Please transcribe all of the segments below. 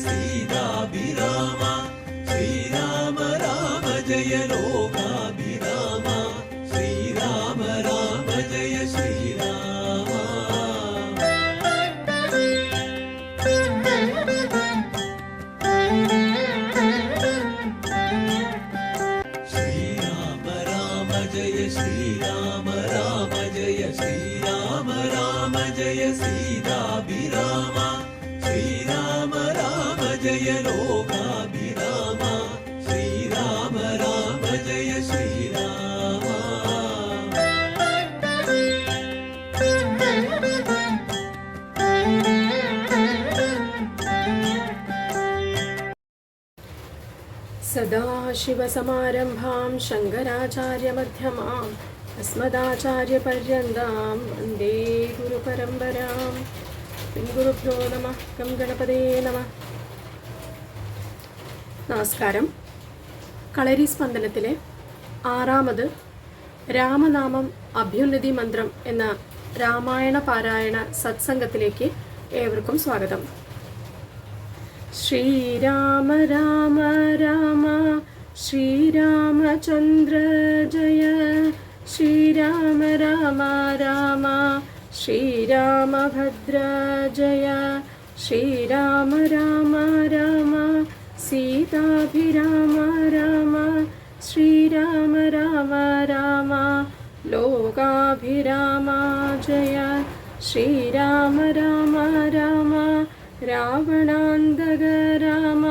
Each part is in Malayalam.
सीताभिराम श्रीराम राम जय लोकाभिराम श्रीराम राम जय श्रीराम श्रीराम राम जय श्रीराम राम जय श्रीराम राम जय सीताभिराम श्रीराम राम जय लोकाभिराम श्रीराम राम जय श्रीराम सदाशिवसमारम्भां शङ्कराचार्यमध्यमाम् अस्मदाचार्यपर्यन्तां वन्दे गुरुपरम्परां गुरुभ्यो नमः गं गणपതേ നമഃ. നമസ്കാരം. കളരി സ്പന്ദനത്തിലെ 6ാമത് രാമനാമം അഭ്യുന്നതി മന്ത്രം എന്ന രാമായണ പാരായണ സത്സംഗത്തിലേക്ക് ഏവർക്കും സ്വാഗതം. ശ്രീരാമ രാമ രാമ ശ്രീരാമചന്ദ്ര ജയ ശ്രീരാമ രാമ രാമ ശ്രീരാമഭദ്ര ജയ ശ്രീരാമ രാമ രാമ സീതാഭിരാമ രാമ ശ്രീരാമ രാമ രാമ ലോകാഭിരാമ ജയ ശ്രീരാമ രാമ രാമ രാവണാന്തക രാമ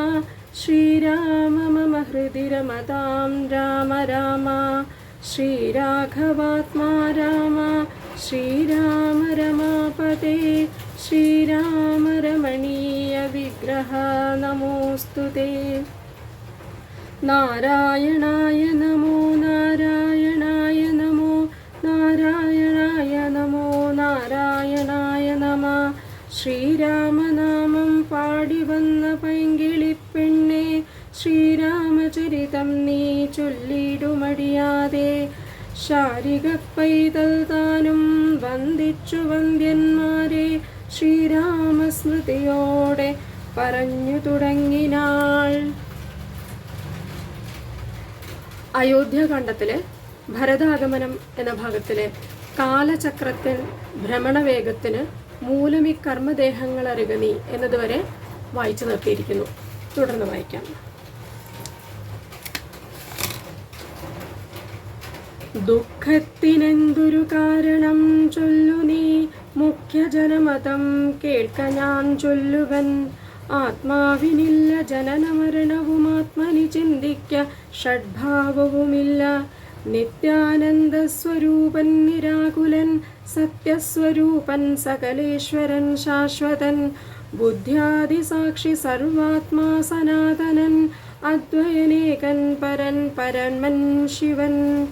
ശ്രീരാമ മമ ഹൃദി രമതാം രാമ രാമ ശ്രീരാഘവാത്മാ രാമ ശ്രീരാമ രമാപതേ ശ്രീരാമ രമണീയ വിഗ്രഹ നമോസ്തുതേ. നാരായണായ നമോ നാരായണായ നമോ നാരായണായ നമോ നാരായണായ നമഃ. ശ്രീരാമനാമം പാടി വന്ന പൈങ്കിളിപ്പെണ്ണെ ശ്രീരാമചരിതം നീ ചൊല്ലിടുമടിയാതെ ശാരിക പൈതൽ താനും വന്ദിച്ചു വന്ദ്യന്മാരെ ശ്രീരാമസ്മൃതിയോടെ പറഞ്ഞു തുടങ്ങിനാൾ. അയോധ്യാകാണ്ഡത്തിലെ ഭരതാഗമനം എന്ന ഭാഗത്തിലെ കാലചക്രത്തിൻ ഭ്രമണവേഗത്തിന് മൂലമി കർമ്മദേഹങ്ങളറികനീ എന്നതുവരെ വായിച്ചു നിർത്തിയിരിക്കുന്നു. തുടർന്ന് വായിക്കാം. ദുഃഖത്തിനെന്തൊരു കാരണം ചൊല്ലു നീ മുഖ്യജനമതം കേൾക്ക ഞാൻ ചൊല്ലുവൻ. ആത്മാവിനില്ല ജനനമരണവും ആത്മനി ചിന്തിക്ക ഷഡ്ഭാവവുമില്ല. നിത്യാനന്ദ സ്വരൂപൻ നിരാകുലൻ സത്യസ്വരൂപൻ സകലേശ്വരൻ ശാശ്വതൻ ബുദ്ധ്യാദിസാക്ഷി സർവാത്മാ സനാതനൻ അദ്വയനേകൻ പരൻ പരന്മൻ ശിവൻ.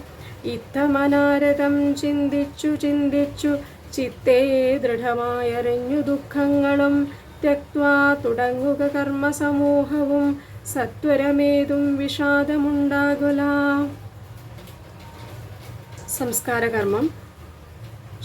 ഇത്തമനാരതം ചിന്തിച്ചു ചിന്തിച്ചു ചിത്തേ ദൃഢമായറിഞ്ഞു ദുഃഖങ്ങളും ത്യക്വാ തുടങ്ങുക കർമ്മസമൂഹവും സത്വരമേതും വിഷാദമുണ്ടാകുല. സംസ്കാരകർമ്മം.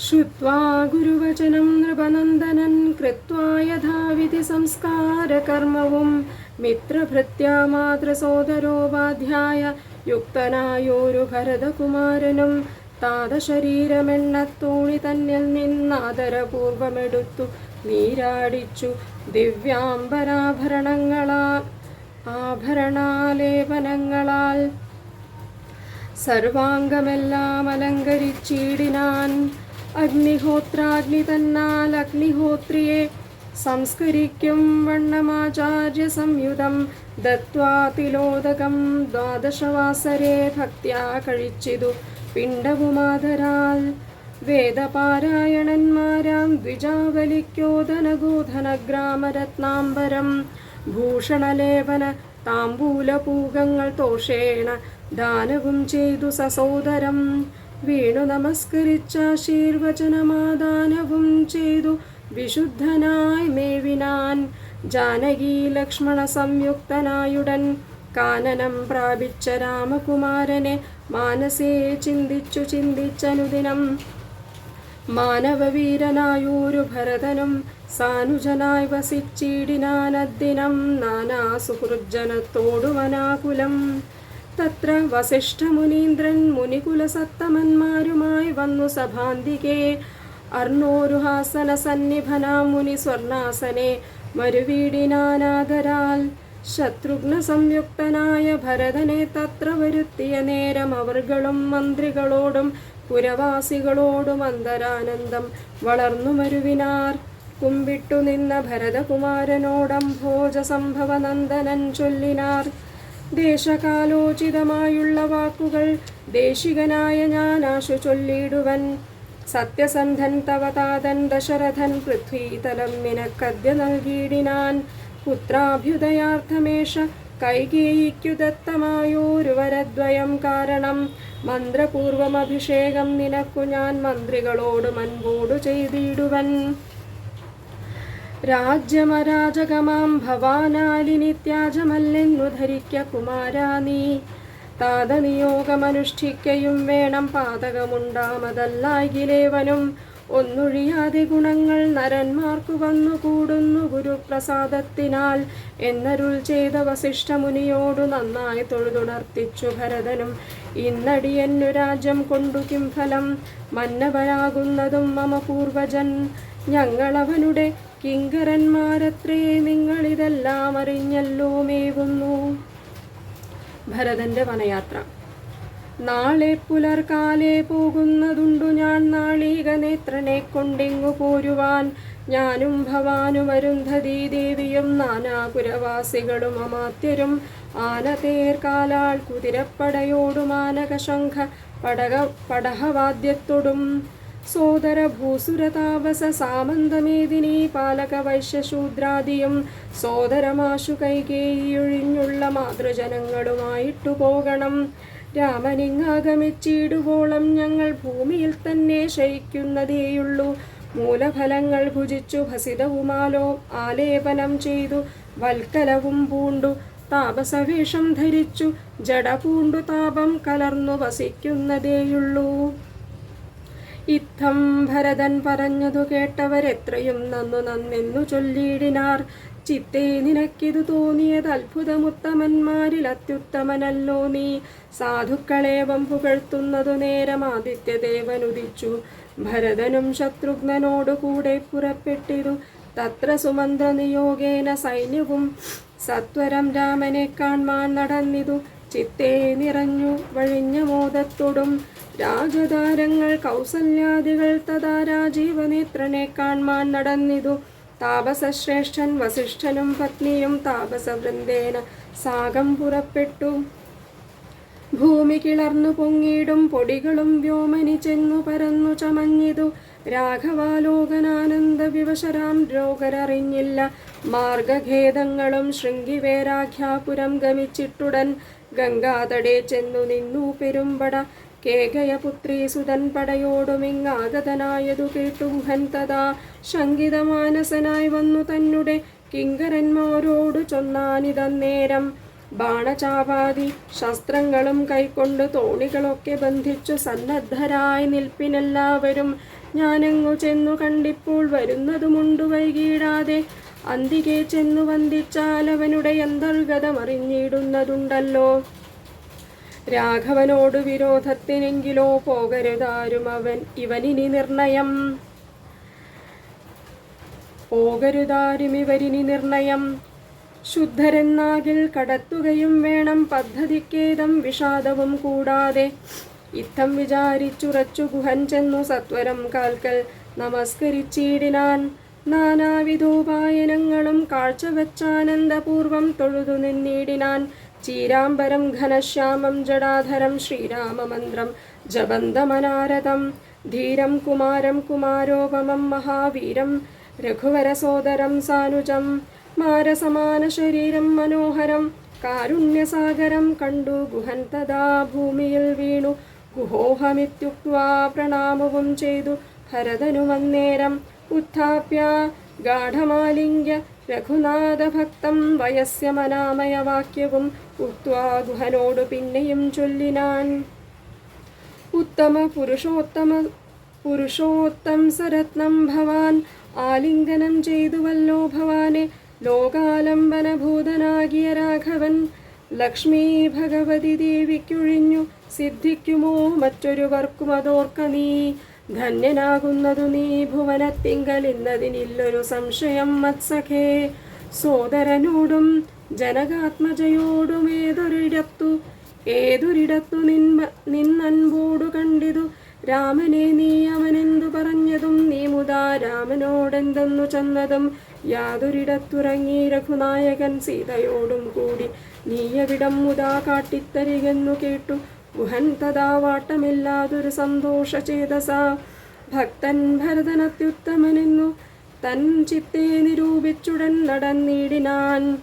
ശ്രുത്വാ ഗുരുവചനം നൃപനന്ദനൻ കൃത്വാ യഥാവിധി സംസ്കാരകർമ്മവും മിത്രഭൃത്യാ മാതൃസോദരോപാധ്യായ യുക്തനായോരു ഭരതകുമാരനും താതശരീരമെണ്ണത്തോണി തന്നിൽ നിന്നാദരപൂർവമെടുത്തു നീരാടിച്ചു ആഭരണാലേപനങ്ങളാൽ സർവാംഗമെല്ലാം അലങ്കരിച്ചിടിനാൻ. അഗ്നിഹോത്രാഗ്നി തന്നാൽ അഗ്നിഹോത്രിയെ സംസ്കരിക്കും വണ്ണമാചാര്യ സംയുതം ദത്വാ തിലോദകം ദ്വാദശവാസരേ ഭക്ത്യാ കഴിച്ചിതു പിണ്ഡവുമാദരാൽ. വേദപാരായണന്മാരാം ദ്വിജാവലിക്കോദനഗോധനഗ്രാമരത്നാംബരം ഭൂഷണലേപന താമ്പൂലപൂകങ്ങൾ തോഷേണ ദാനവും ചെയ്തു സസോദരം. വീണു നമസ്കരിച്ചാശീർവചനമാദാനവും ചെയ്തു വിശുദ്ധനായി മേവിനാൻ. ജാനകി ലക്ഷ്മണ സംയുക്തനായുടൻ കാനനം പ്രാപിച്ച രാമകുമാരനെ മാനസേ ചിന്തിച്ചനുദിനം മാനവവീരനായൂരു ഭരതനും സാനുജനായി വസിച്ചിടിനാനദ്ദിനം നാനാ സുഹൃജ്ജനത്തോടുമനാകുലം. തത്ര വസിഷ്ഠമുനീന്ദ്രൻ മുനികുലസത്തമന്മാരുമായി വന്നു സഭാന്തികേ. അർണോരുഹാസന സന്നിഭനാം മുനി സ്വർണാസനെ മരുവീടിനാനാദരാൽ. ശത്രുഘ്ന സംയുക്തനായ ഭരതനെ തത്ര വരുത്തിയ നേരം അവർകളും മന്ത്രികളോടും പുരവാസികളോടും അന്തരാനന്ദം വളർന്നു മരുവിനാർ. കുമ്പിട്ടു നിന്ന ഭരതകുമാരനോടംഭോജ സംഭവനന്ദനൻ ചൊല്ലിനാർ. ദേശകാലോചിതമായുള്ള വാക്കുകൾ ദേശികനായ ഞാനാശു ചൊല്ലിടുവൻ. സത്യസന്ധൻ തവ താതൻ ദശരഥൻ പൃഥ്വീതലം നിനക്കദ്യ നൽകിയിടിനാൻ. പുത്രാഭ്യുദയാർത്ഥമേഷ കൈകേയിക്കു ദത്തമായോരുവരദ്വയം കാരണം. മന്ത്രപൂർവമഭിഷേകം നിനക്കു ഞാൻ മന്ത്രികളോട് അൻപോടു ചെയ്തിടുവൻ. രാജ്യമരാജകമാം ഭവാനാലിനിത്യാജമല്ലെന്നു ധരിക്ക കുമാരാ നീ. താതനിയോഗമനുഷ്ഠിക്കയും വേണം പാതകമുണ്ടാമതല്ലായിലേവനും. ഒന്നൊഴിയാതെ ഗുണങ്ങൾ നരന്മാർക്കു വന്നുകൂടുന്നു ഗുരുപ്രസാദത്തിനാൽ എന്നരുൾ ചെയ്ത വസിഷ്ഠമുനിയോടു നന്നായി തൊഴുതുണർത്തിച്ചു ഭരതനും. ഇന്നടിയന്നു രാജ്യം കൊണ്ടു കിം ഫലം, മന്നവരാകുന്നതും മമ പൂർവജൻ. ഞങ്ങളവനുടെ കിങ്കരന്മാരത്രേ, നിങ്ങളിതെല്ലാം അറിഞ്ഞല്ലോ മേവുന്നു. ഭരതന്റെ വനയാത്ര. നാളെ പുലർക്കാലേ പോകുന്നതുണ്ടു ഞാൻ നാളീക നേത്രനെ കൊണ്ടിങ്ങു പോരുവാൻ. ഞാനും ഭവാനും അരുന്ധതീ ദേവിയും നാനാപുരവാസികളും അമാത്യരും ആനതേർക്കാലാൾ കുതിരപ്പടയോടും ആനകശംഖ പടഹവാദ്യത്തോടും. സോദര ഭൂസുരതാപസ സാമന്തമേദിനി പാലക വൈശ്യശൂദ്രാദിയും സോദരമാശു കൈകേയിയൊഴിഞ്ഞുള്ള മാതൃജനങ്ങളുമായിട്ടു പോകണം. രാമനിങ്ങാഗമിച്ചിടുവോളം ഞങ്ങൾ ഭൂമിയിൽ തന്നെ ശയിക്കുന്നതേയുള്ളൂ. മൂലഫലങ്ങൾ ഭുജിച്ചു ഭസിതവുമാലോ ആലേപനം ചെയ്തു വൽക്കലവും പൂണ്ടു താപസവേഷം ധരിച്ചു ജട പൂണ്ടു താപം കലർന്നു വസിക്കുന്നതേയുള്ളൂ. ഇത്തം ഭരതൻ പറഞ്ഞതു കേട്ടവരെത്രയും നന്നെന്നു ചൊല്ലിയിടിനാർ. ചിത്തേ നിനക്കിതു തോന്നിയത് അത്ഭുതമുത്തമന്മാരിൽ അത്യുത്തമനല്ലോ നീ. സാധുക്കളേവം പുകഴ്ത്തുന്നതു നേരം ആദിത്യദേവനുദിച്ചു. ഭരതനും ശത്രുഘ്നനോടു കൂടെ പുറപ്പെട്ടിതു. തത്ര സുമന്ത്ര നിയോഗേന സൈന്യവും സത്വരം രാമനെ കാൺമാൻ നടന്നിതു. ചിത്തേ നിറഞ്ഞു വഴിഞ്ഞ മോദത്തോടും രാജതാരങ്ങൾ കൗസല്യാദികൾ തഥാ രാജീവനേത്രനെ കാൺമാൻ നടന്നിതു. താപസശ്രേഷ്ഠൻ വസിഷ്ഠനും പത്നിയും താപസവൃന്ദേന സാഗം പുറപ്പെട്ടു. ഭൂമി കിളർന്നു പൊങ്ങിയിടും പൊടികളും വ്യോമനി ചെന്നു പരന്നു ചമഞ്ഞിതു. രാഘവാലോകനാനന്ദ വിവശരാം രോഗരറിഞ്ഞില്ല മാർഗഖേദങ്ങളും. ശൃംഗിവേരാഖ്യാപുരം ഗമിച്ചിട്ടുടൻ ഗംഗാതടേ ചെന്നു നിന്നു പെരുമ്പട. കേകയപുത്രീ സുതൻ പടയോടുമിങ്ങാഗതനായതു കേട്ടു ഗുഹൻ തഥാ ശങ്കിതമാനസനായി വന്നു തന്നെ കിങ്കരന്മാരോടു ചൊന്നാനിതന്നേരം. ബാണചാപാതി ശസ്ത്രങ്ങളും കൈക്കൊണ്ട് തോണികളൊക്കെ ബന്ധിച്ചു സന്നദ്ധരായി നിൽപ്പിനെല്ലാവരും. ഞാനെങ്ങു ചെന്നു കണ്ടിപ്പോൾ വരുന്നതുമുണ്ടു വൈകിടാതെ. അന്തികെ ചെന്നു വന്ദിച്ചാൽ അവനുടെ അന്തർഗതമറിഞ്ഞിടുന്നതുണ്ടല്ലോ. രാഘവനോട് വിരോധത്തിനെങ്കിലോ പോകരുതാരും ഇവനിനി നിർണയം. ശുദ്ധരെന്നാകിൽ കടത്തുകയും വേണം പദ്ധതിക്കേതം വിഷാദവും കൂടാതെ. ഇത്തം വിചാരിച്ചുറച്ചു ഗുഹൻ ചെന്നു സത്വരം കാൽക്കൽ നമസ്കരിച്ചിടിനാൻ. നാനാവിധോപായനങ്ങളും കാഴ്ചവെച്ചാനന്ദപൂർവം തൊഴുതു നിന്നിടിനാൻ. ചീരാംബരം ഘനശ്യാമം ജടാധരം ശ്രീരാമമന്ത്രം ജപന്തമനാരദം. ധീരം കുമാരം കുമാരോപമം മഹാവീരം രഘുവരസോദരം സാനുജം. മാരസമാന ശരീരം മനോഹരം കാരുണ്യസാഗരം കണ്ടു ഗുഹൻ തഥാ ഭൂമിയിൽ വീണു. ഗുഹോഹമിത്യുക്വാ പ്രണാമവും ചെയ്തു ഭരതനുമന്നേരം. ഉത്ഥാപ്യ ഗാഠമാലിംഗ്യ രഘുനാഥഭക്തം വയസ്യമനാമയ വാക്യവും ഉക്ത്വാ ഗുഹനോടു പിന്നെയും ചൊല്ലിനാൻ. ഉത്തമ പുരുഷോത്തം സരത്നം ഭവാൻ ആലിംഗനം ചെയ്തുവല്ലോ ഭവാനെ ലോകാലംബനഭൂതനാകിയ രാഘവൻ. ലക്ഷ്മീ ഭഗവതി ദേവിക്കൊഴിഞ്ഞു സിദ്ധിക്കുമോ മറ്റൊരുവർക്കും അതോർക്ക നീ. ധന്യനാകുന്നതു നീ ഭുവനത്തിങ്കൽ ഇന്നതിനില്ലൊരു സംശയം മത്സഖേ. സോദരനോടും ജനകാത്മജയോടും ഏതൊരിടത്തു നിന്നൻപോടു കണ്ടിതു രാമനെ നീ അവനെന്തു പറഞ്ഞതും നീ മുതാ രാമനോടെന്തെന്നു ചെന്നതും. യാതൊരിടത്തുറങ്ങി രഘുനായകൻ സീതയോടും കൂടി നീയവിടം മുതാ കാട്ടിത്തരികെന്നു കേട്ടു. ഗുഹൻ തഥാ വാട്ടമില്ലാതൊരു സന്തോഷചേതസ ഭക്തൻ ഭരതനത്യുത്തമനെന്നു തൻ ചിത്തെ നിരൂപിച്ചുടൻ നടന്നിടിനാൻ.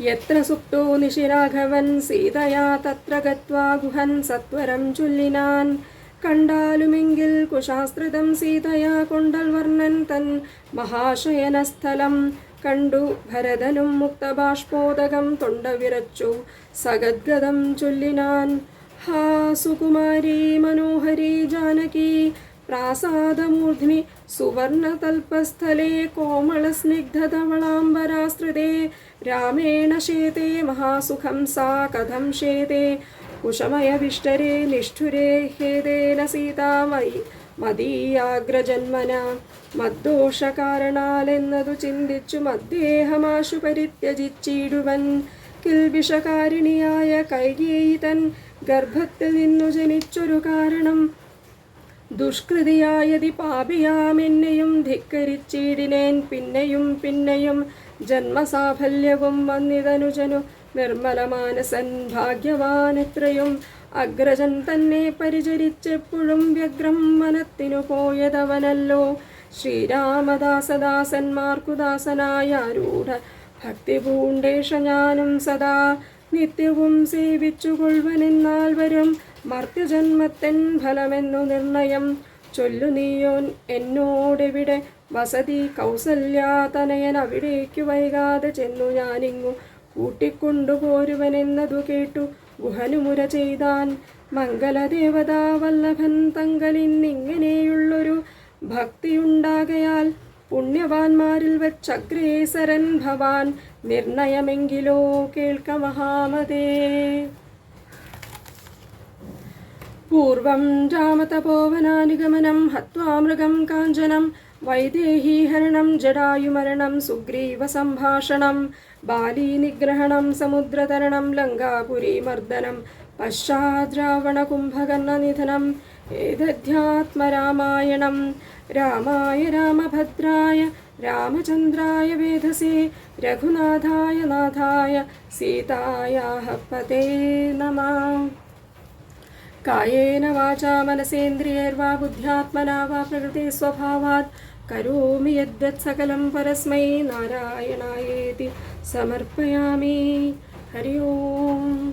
യത്ര സുപ്തോ നിശിരാഘവൻ സീതയാ തത്ര ഗത്വാ ഗുഹൻ സത്വരം ചൊല്ലിനാൻ. കണ്ടാലുമെങ്കിൽ കുശാസ്ത്രിതം സീതയാ കൊണ്ടൽ വർണ്ണൻ തൻ മഹാശയനസ്ഥലം. കണ്ടു ഭരതനും മുക്തബാഷ്പോദകം തൊണ്ട വിറച്ചു സഗദ്ഗതം ചൊല്ലിനാൻ. ഹാ സുകുമാരി മനോഹരി ജാനകി പ്രാസാദമൂർധ്നി സുവർണതൽപസ്ഥലേ കോമളസ്നിഗ്ധധവളാംബരാശ്രിതേ രാമേണ ശേതേ മഹാസുഖം സാ കഥം ശേതേ കുശമയവിഷ്ടരേ നിഷ്ഠുരേ ഹേതേന സീതാമയി മദീയാഗ്രജന്മന. മദ്ദോഷകാരണാലെന്നതു ചിന്തിച്ചു മദ്ദേഹമാശു പരിത്യജിച്ചിടുവൻ. കിൽബിഷകാരിണിയായ കൈകേയി തൻ ഗർഭത്തിൽ നിന്നു ജനിച്ചൊരു കാരണം. ദുഷ്കൃതിയായതി പാപിയാമെന്നെയും ധിക്കരിച്ചിടിനേൻ പിന്നെയും ജന്മസാഫല്യവും വന്നിതനുജനു നിർമ്മലമാനസൻ ഭാഗ്യവാനെത്രയും. അഗ്രജൻ തന്നെ പരിചരിച്ചെപ്പോഴും വ്യഗ്രം വനത്തിനു പോയതവനല്ലോ. ശ്രീരാമദാസദാസന്മാർക്കു ദാസനായാരൂഢ ഭക്തി പൂണ്ടേഷ ഞാനും സദാ നിത്യവും സേവിച്ചുകൊള്ളുവനെന്നാൽ വരും മർത്യജന്മത്തിൻ ഫലമെന്നു നിർണയം. ചൊല്ലു നീയോൻ എന്നോടെവിടെ വസതി കൗസല്യാതനയൻ അവിടേക്കു വൈകാതെ ചെന്നു ഞാനിങ്ങു കൂട്ടിക്കൊണ്ടുപോരുവനെന്നതു കേട്ടു ഗുഹനുമുര ചെയ്താൻ. മംഗലദേവതാ വല്ലഭൻ തങ്കലിന്നിങ്ങനെയുള്ളൊരു ഭക്തിയുണ്ടാകയാൽ പുണ്യവാന്മാരിൽ വച്ചഗ്രേസരൻ ഭവാൻ. നിർണയമെങ്കിലോ കേൾക്ക മഹാമതേ. പൂർവം രാമതപോവനാനുഗമനം ഹത്വാ മൃഗം കാഞ്ചനം വൈദേഹീഹരണം ജടായുമരണം സുഗ്രീവ സംഭാഷണം ബാലീനിഗ്രഹണം സമുദ്രതരണം ലങ്കാപുരീമർദ്ദനം പശ്ചാദ്രാവണകുംഭകർണനിധനം. ഏതധ്യാത്മരാമായണം. രാമായ രാമഭദ്രായ രാമചന്ദ്രായ വേധസേ രഘുനാഥായ നാഥായ സീതായാഃ പതേ നമഃ. കായേന വാചാ മനസേന്ദ്രിയൈർവാ ബുദ്ധ്യാത്മനാ വാ പ്രകൃതി സ്വഭാവാത് കരോമി യദ്യത് സകലം പരസ്മൈ നാരായണായേതി സമർപ്പയാമി. ഹരി ഓം.